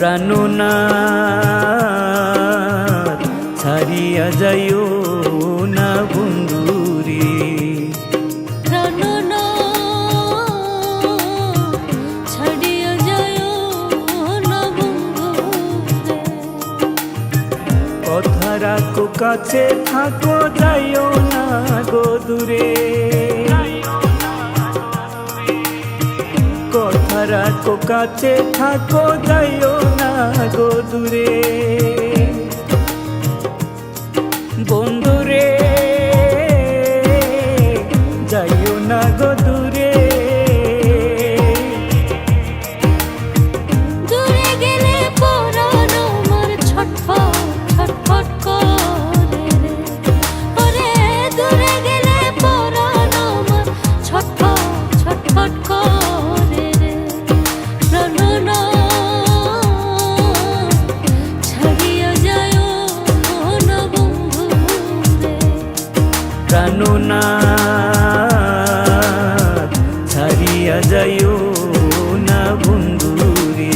প্রাণনাথ ছাড়িয়া যাইও না বন্ধুরে। ছাড়িয়া যাইও না বন্ধুরে। কথা রাখো কাছে থাকো যাইও না গো দূরে। কথা রাখো কাছে থাকো যাইও না গো দূরে। বন্ধুরে যাইও না গো দূরে। দূরে গেলে পরাণ আমার ছটফট ছটফট করে রে। ওরে দূরে গেলে পরাণ আমার ছটফট ছটফট করে রে। প্রাণনাথ ছাড়িয়া যাইও না বন্ধুরে। প্রাণনাথ ছাড়িয়া যাইও না বন্ধুরে।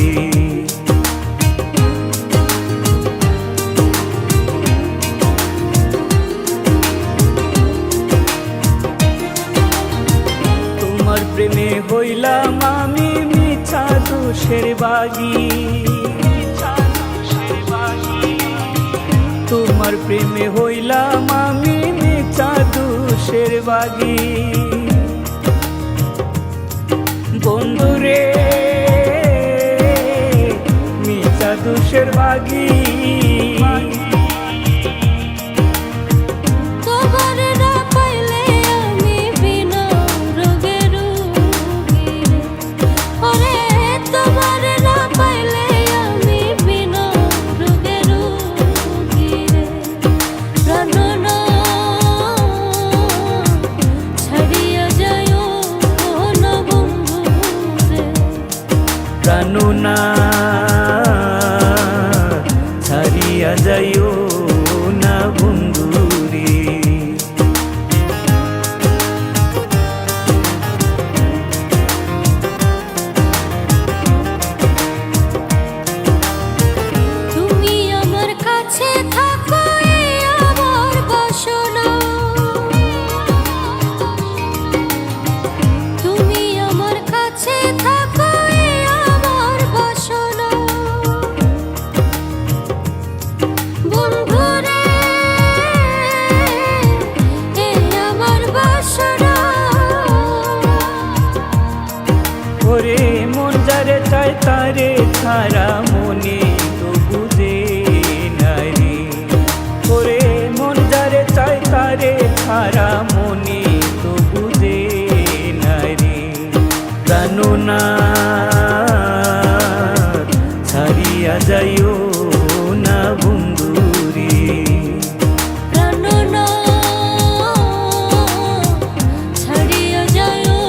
তোমার প্রেমে হইলাম আমি মিছা দোষের বাগী। তোমার প্রেমে হইলাম আমি মিছা দোষের বাগী। বন্ধুরে মিছা দোষের বাগী। তোমার না পাইলে আমি বিনা রোগে রোগী রে। ওরে তোমার না পাইলে আমি বিনা রোগে রোগী রে। প্রাণনাথ ছাড়িয়া যাইও না বন্ধুরে। প্রাণনাথ ছাড়িয়া যাইও না বন্ধুরে। তুমি আমার কাছে থাকো এই আমার বাসনা। তুমি আমার কাছে থাকো এই আমার বাসনা। বন্ধুরে এই আমার বাসনা। ওরে মন যারে চায় তারে ছাড়া মনে তো বুঝে নাই রে। ওরে মন যারে চায় তারে ছাড়া মনে তো বুঝে নাই রে। প্রাণনাথ ছাড়িয়া যাইও না বন্ধুরে। প্রাণনাথ ছাড়িয়া যাইও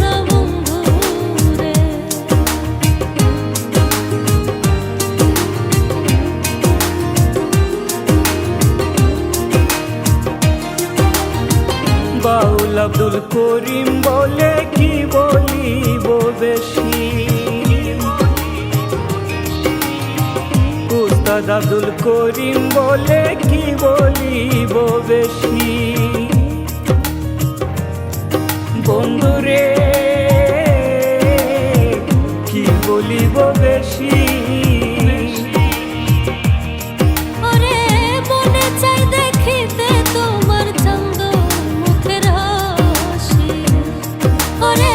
না বন্ধুরে। বাউল আব্দুল করিম বলে কি বলিব বেশি। উস্তাদ আব্দুল করিম বলে কি বলিব বেশি। বন্ধুরে কি বলিব বেশি। ওরে মনে চাই দেখিতে তোমার চন্দ মুখের হাসি। ওরে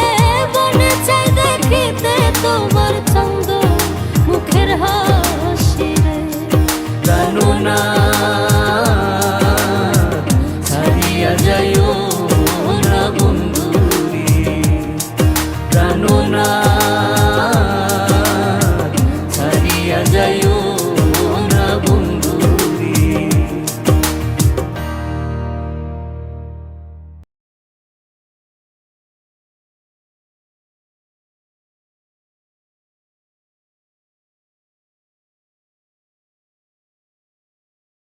মনে চাই দেখিতে তোমার চন্দ মুখের হাসি রে। প্রাণনাথ